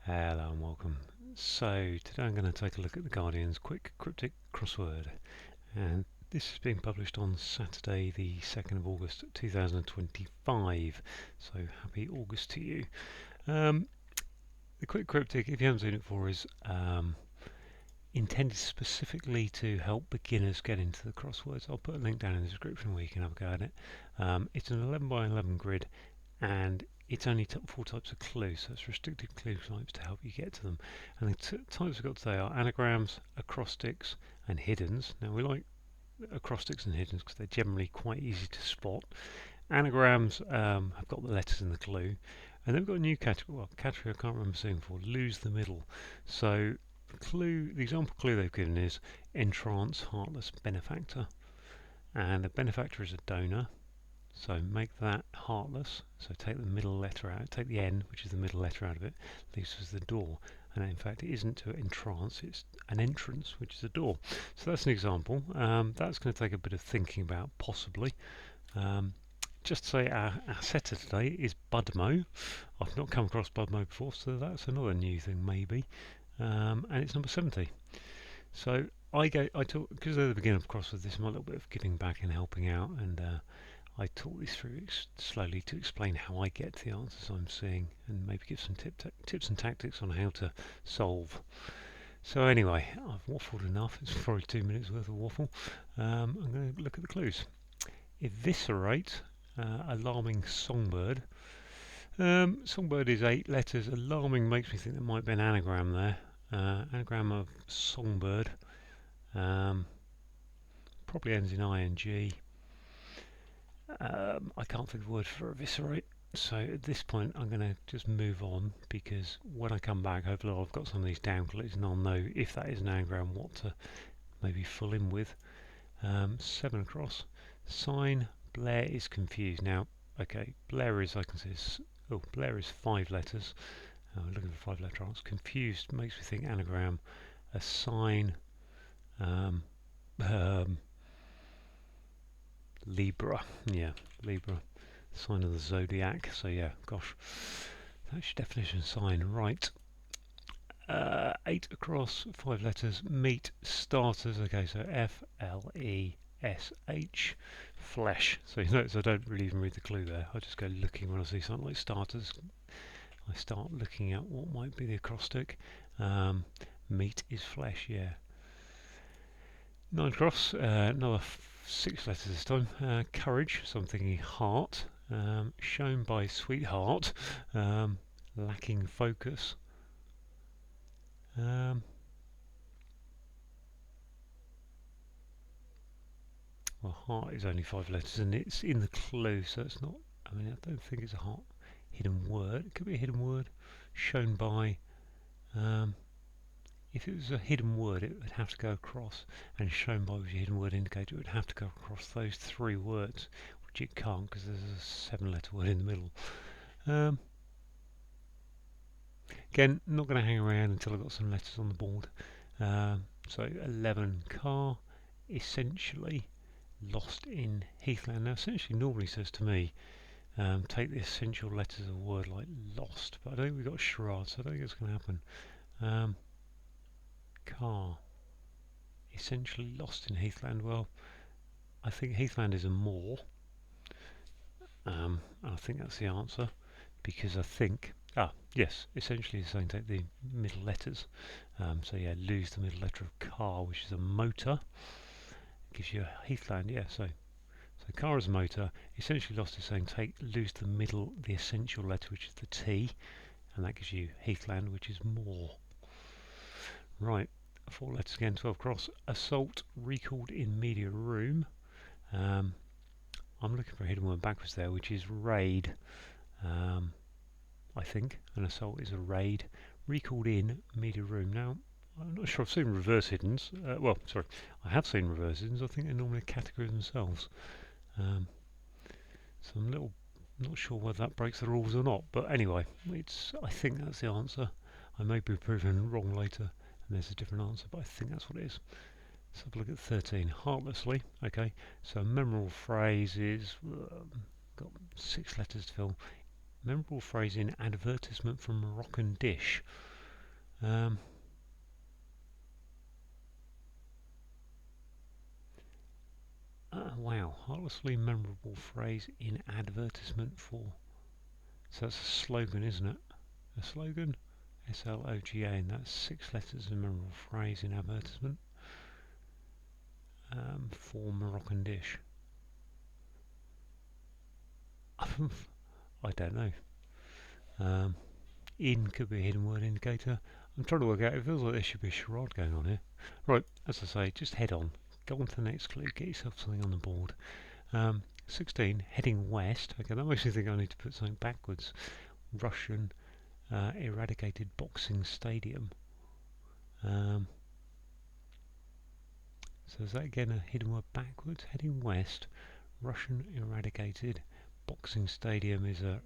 Hello and welcome. So today I'm going to take a look at the Guardian's Quick Cryptic crossword, and this is being published on Saturday the 2nd of August 2025, so happy August to you. The Quick Cryptic, if you haven't seen it before, is intended specifically to help beginners get into the crosswords. I'll put a link down in the description where you can have a go at it. It's an 11 by 11 grid, and it's only 4 types of clues, so it's restricted clue types to help you get to them. And the types we've got today are anagrams, acrostics, and hiddens. Now we like acrostics and hiddens because they're generally quite easy to spot. Anagrams have got the letters in the clue, and they've got a new category. Well, category I can't remember seeing before. Lose the middle. So the example clue they've given is entrance, heartless, benefactor, and a benefactor is a donor. So make that heartless. So take the middle letter out. Take the N, which is the middle letter out of it, leaves us the door. And in fact, it isn't to entrance, it's an entrance, which is a door. So that's an example. That's going to take a bit of thinking about, possibly. Just to say our setter today is Budmo. I've not come across Budmo before, so that's another new thing maybe. And it's number 70. So I talk, because they're the beginner of crosswords, this is my little bit of giving back and helping out, and I talk this through slowly to explain how I get to the answers I'm seeing, and maybe give some tips and tactics on how to solve. So anyway, I've waffled enough. It's probably 2 minutes worth of waffle. I'm going to look at the clues. Eviscerate, alarming songbird. Songbird is 8 letters. Alarming makes me think there might be an anagram there. Anagram of songbird. Probably ends in ing. I can't think of the word for eviscerate, so at this point I'm going to just move on, because when I come back hopefully I've got some of these down clues and I'll know if that is an anagram what to maybe fill in with. 7 across. Sign, Blair is confused. Now, okay, Blair is, I can see, Blair is 5 letters. Looking for 5 letter answers. Confused makes me think anagram. A sign, Libra, yeah, Libra, sign of the zodiac. So yeah, gosh, that's your definition of sign, right? 8 across, 5 letters. Meat, starters. Okay, so FLESH, flesh. So you notice I don't really even read the clue there. I just go looking when I see something like starters. I start looking at what might be the acrostic. Meat is flesh, yeah. 9 across, another 6 letters this time. Courage, so I'm thinking heart. Shown by sweetheart. Lacking focus. Well, heart is only 5 letters and it's in the clue, so it's not. I mean, I don't think it's a heart. Hidden word. It could be a hidden word. Shown by. If it was a hidden word, it would have to go across, and shown by was your hidden word indicator, it would have to go across those 3 words, which it can't because there's a 7 letter word in the middle. Again, not going to hang around until I've got some letters on the board. So 11, car, essentially lost in Heathland. Now essentially normally says to me, take the essential letters of a word like lost, but I don't think we've got charade, so I don't think it's going to happen. Car, essentially lost in Heathland. Well, I think Heathland is a moor. I think that's the answer, because I think, yes, essentially it's saying take the middle letters. So yeah, lose the middle letter of car, which is a motor. Gives you a Heathland, yeah, so car is a motor. Essentially lost is saying lose the essential letter, which is the T, and that gives you Heathland, which is moor. Right, 4 letters again, 12 across. Assault, recalled in media room. I'm looking for a hidden word backwards there, which is raid. I think an assault is a raid. Recalled in media room. Now, I'm not sure I've seen reverse hiddens. Well, sorry, I have seen reverse hiddens. I think they're normally a category themselves. So I'm not sure whether that breaks the rules or not. But anyway, I think that's the answer. I may be proven wrong later, and there's a different answer, but I think that's what it is. Let's have a look at 13. Heartlessly. Okay, so a memorable phrase is got 6 letters to fill. Memorable phrase in advertisement from Moroccan dish. Wow, heartlessly memorable phrase in advertisement for. So that's a slogan, isn't it? A slogan? SLOGA, and that's 6 letters, a memorable phrase in advertisement for Moroccan dish. I don't know. In could be a hidden word indicator. I'm trying to work out, it feels like there should be a charade going on here. Right, as I say, just head on. Go on to the next clue, get yourself something on the board. 16, heading west. Okay, that makes me think I need to put something backwards. Russian eradicated boxing stadium. So is that again a hidden word backwards? Heading west. Russian eradicated boxing stadium is a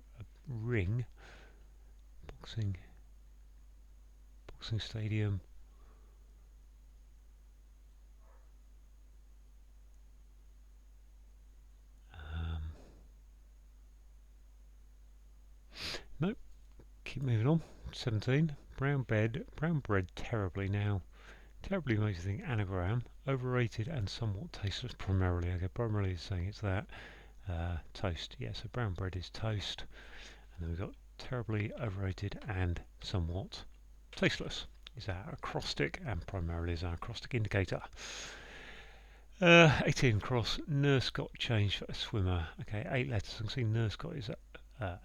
ring. Boxing stadium. Nope. Keep moving on. 17. Brown bread terribly now. Terribly makes you think anagram. Overrated and somewhat tasteless primarily. Okay, primarily is saying it's that. Toast. Yeah, so brown bread is toast. And then we've got terribly overrated and somewhat tasteless. Is our acrostic, and primarily is our acrostic indicator. 18 cross. Nurse got changed for a swimmer. Okay, 8 letters. I can see nurse got is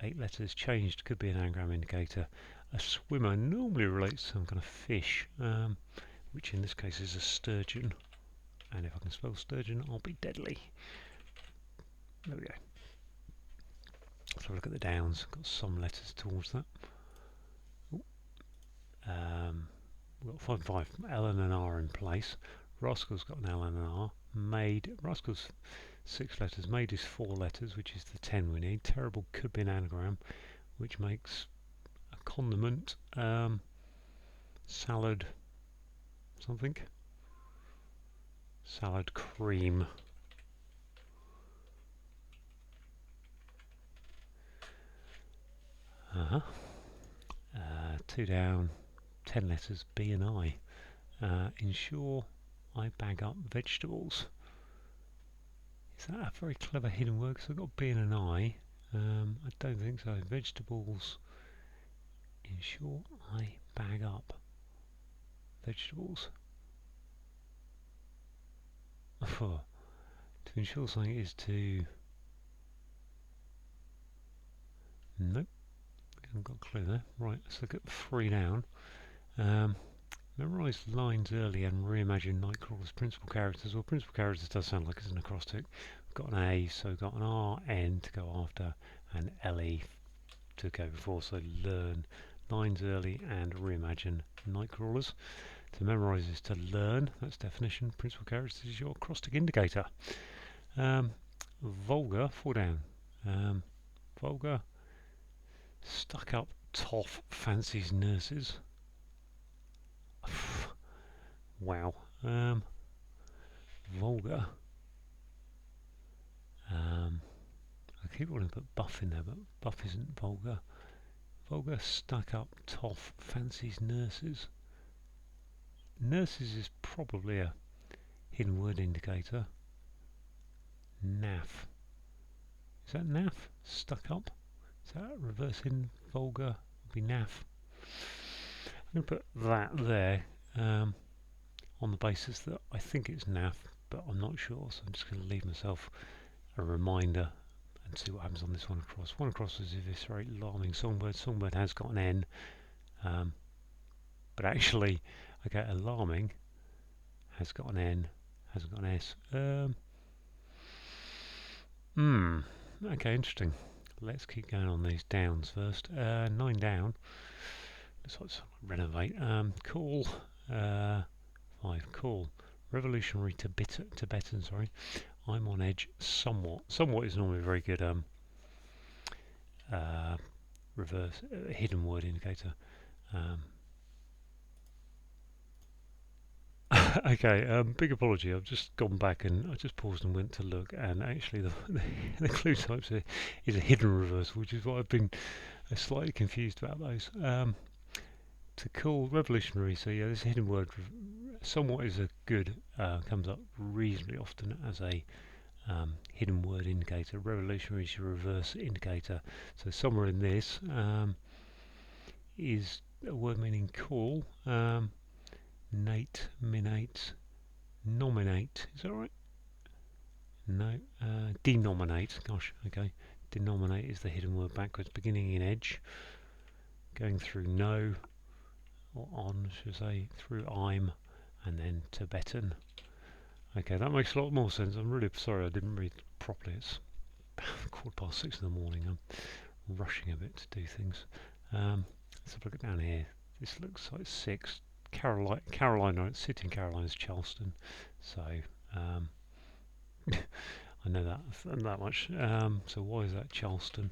8 letters. Changed could be an anagram indicator. A swimmer normally relates to some kind of fish, which in this case is a sturgeon. And if I can spell sturgeon, I'll be deadly. There we go. Let's have a look at the downs. Got some letters towards that. We've got 5 L and an R in place. Rascal's got an L and an R. Made. Rascal's 6 letters. Made is 4 letters, which is the 10 we need. Terrible could be an anagram, which makes a condiment. Salad. Something. Salad cream. Uh-huh. 2 down, 10 letters, B and I. Ensure I bag up vegetables. Is that a very clever hidden word? Because I've got B and an I. I don't think so. Vegetables. Ensure I bag up vegetables. To ensure something is to... Nope. I haven't got a clue there. Right, let's look at 3 down. Memorise lines early and reimagine Nightcrawler's principal characters. Well, principal characters does sound like it's an acrostic. We've got an A, so we've got an R, N to go after, and LE to go before. So learn lines early and reimagine Nightcrawlers. To memorise is to learn. That's definition. Principal characters is your acrostic indicator. Vulgar, 4 down. Vulgar, stuck up toff fancies nurses. Wow. Vulgar. I keep wanting to put buff in there, but buff isn't vulgar. Vulgar, stuck up toff fancies nurses. Nurses is probably a hidden word indicator. Naff. Is that naff? Stuck up? Is that reversing vulgar? Would be naff. I'm going to put that there on the basis that I think it's naff, but I'm not sure, so I'm just going to leave myself a reminder and see what happens on this one across. One across is eviscerate, alarming songbird. Songbird has got an N, but actually, okay, alarming has got an N, hasn't got an S. Okay, interesting. Let's keep going on these downs first. 9 down. Let's renovate. Cool. 5. Cool. Revolutionary Tibetan. Sorry. I'm on edge. Somewhat. Somewhat is normally a very good reverse hidden word indicator. Okay, big apology. I've just gone back and I just paused and went to look, and actually the clue types is a hidden reversal, which is why I've been slightly confused about those. to call revolutionary. So yeah, this hidden word somewhat is a good comes up reasonably often as a hidden word indicator. Revolutionary is your reverse indicator. So somewhere in this is a word meaning call. Nate, minate, nominate. Is that right? No. Denominate. Gosh. Okay. Denominate is the hidden word backwards, beginning in edge, going through no or on, should I say, through I'm, and then Tibetan. Okay, that makes a lot more sense. I'm really sorry I didn't read properly. It's 6:15 in the morning. I'm rushing a bit to do things. Let's have a look at down here. This looks like 6. Carolina, city in Carolina is Charleston. So I know that much. So why is that Charleston?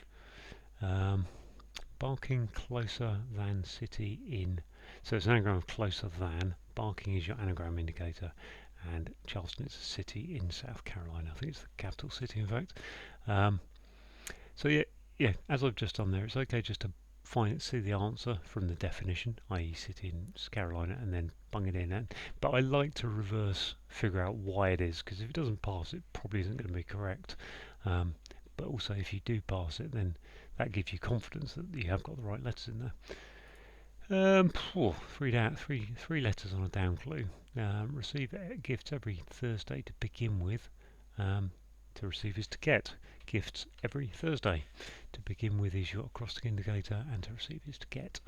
Barking closer than city in. So it's an anagram of closer than. Barking is your anagram indicator. And Charleston is a city in South Carolina. I think it's the capital city, in fact. So yeah, as I've just done there, it's okay just to see the answer from the definition, i.e. city in Carolina, and then bung it in. But I like to reverse figure out why it is, because if it doesn't pass, it probably isn't going to be correct. But also, if you do pass it, then that gives you confidence that you have got the right letters in there. Three letters on a down clue. Receive gifts every Thursday to begin with. To receive is to get. Gifts every Thursday. To begin with is your acrostic indicator, and to receive is to get.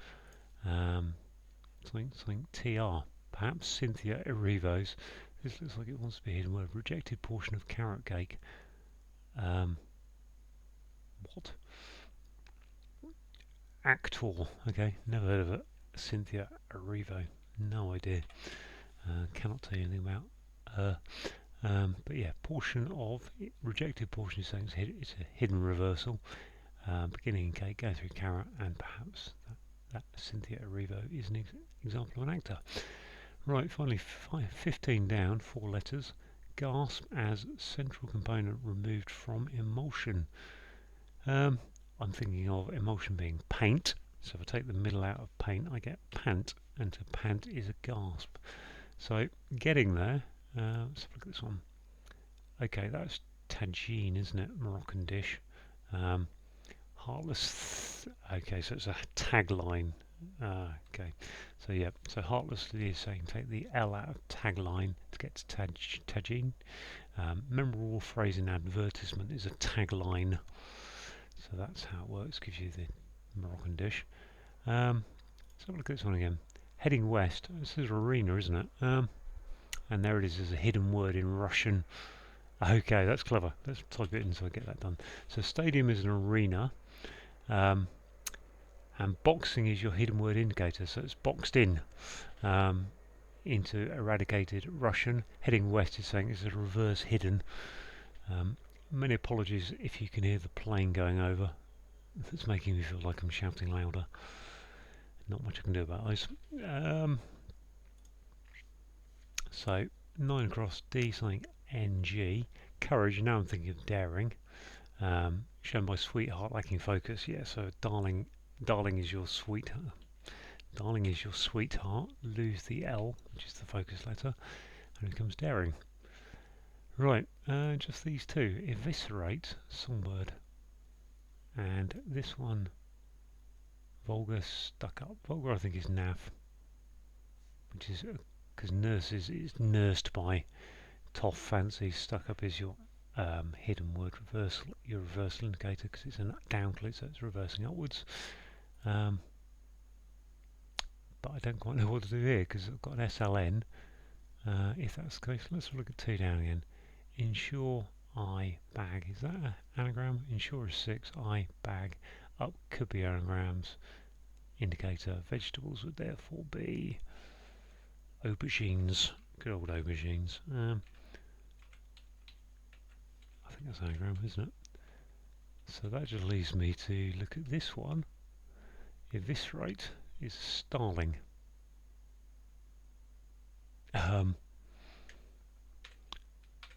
Something TR. Perhaps Cynthia Erivos. This looks like it wants to be a hidden word. Rejected portion of carrot cake. What? Actor. Okay, never heard of it. Cynthia Erivo. No idea. Cannot tell you anything about her. But yeah, portion of rejected portion is saying it's a hidden reversal. Beginning in cake, going through carrot, and perhaps that Cynthia Erivo is an example of an actor. Right, finally 15 down, 4 letters. Gasp as central component removed from emulsion. I'm thinking of emulsion being paint. So if I take the middle out of paint, I get pant, and to pant is a gasp. So getting there. Let's have a look at this one. Okay, that's tagine, isn't it? Moroccan dish. Heartless. Okay, so it's a tagline. Okay, so yeah, so heartlessly is saying take the L out of tagline to get to tagine. Memorable phrase in advertisement is a tagline. So that's how it works. Gives you the Moroccan dish. Let's have a look at this one again. Heading west. This is arena, isn't it? And there it is as a hidden word in Russian. Okay, that's clever. Let's type it in so I get that done. So stadium is an arena, and boxing is your hidden word indicator. So it's boxed in into eradicated Russian. Heading west is saying it's a reverse hidden. Many apologies if you can hear the plane going over. It's making me feel like I'm shouting louder. Not much I can do about those. So 9 across D something NG. Courage, now I'm thinking of daring. Shown by sweetheart lacking focus. Yeah, so darling is your sweetheart. Darling is your sweetheart. Lose the L, which is the focus letter, and it becomes daring. Right, just these two. Eviscerate, songbird. And this one, vulgar, stuck up. Vulgar I think is nav, which is because nurse is nursed by. Toff, fancy, stuck up is your hidden word reversal, your reversal indicator, because it's a down clue, so it's reversing upwards. But I don't quite know what to do here because I've got an SLN. If that's the case, let's look at 2 down again. Insure I bag. Is that an anagram? Insure is 6. I bag. Up could be anagrams. Indicator. Vegetables would therefore be aubergines. Good old aubergines. I think that's anagram, isn't it? So that just leaves me to look at this one. Eviscerate is starling.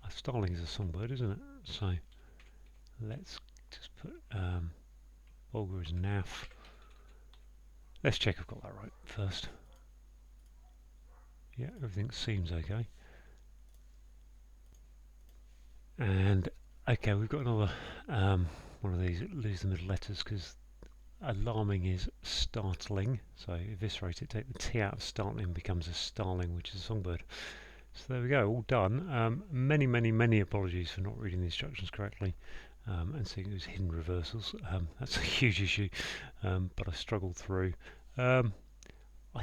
Starling is a songbird, isn't it? So let's just put vulgar as naff. Let's check I've got that right first. Yeah, everything seems okay. And okay, we've got another one of these lose the middle letters because alarming is startling. So eviscerate it, take the T out of startling, becomes a starling, which is a songbird. So there we go, all done. Many apologies for not reading the instructions correctly and seeing those hidden reversals. That's a huge issue, but I struggled through. I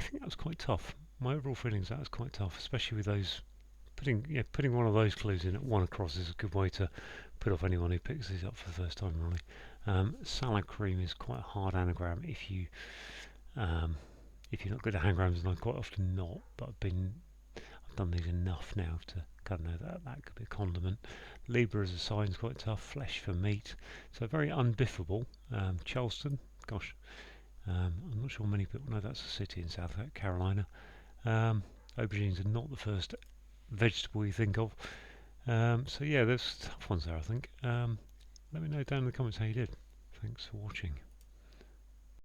think that was quite tough. My overall feeling is that was quite tough, especially with those putting one of those clues in at one across is a good way to put off anyone who picks these up for the first time, really. Salad cream is quite a hard anagram if you're not good at anagrams, and I'm quite often not, but I've done these enough now to kind of know that that could be a condiment. Libra as a sign is quite tough. Flesh for meat, so very unbiffable. Charleston, gosh, I'm not sure many people know that's a city in South Carolina. Aubergines are not the first vegetable you think of. So yeah, there's tough ones there, I think. Let me know down in the comments how you did. Thanks for watching.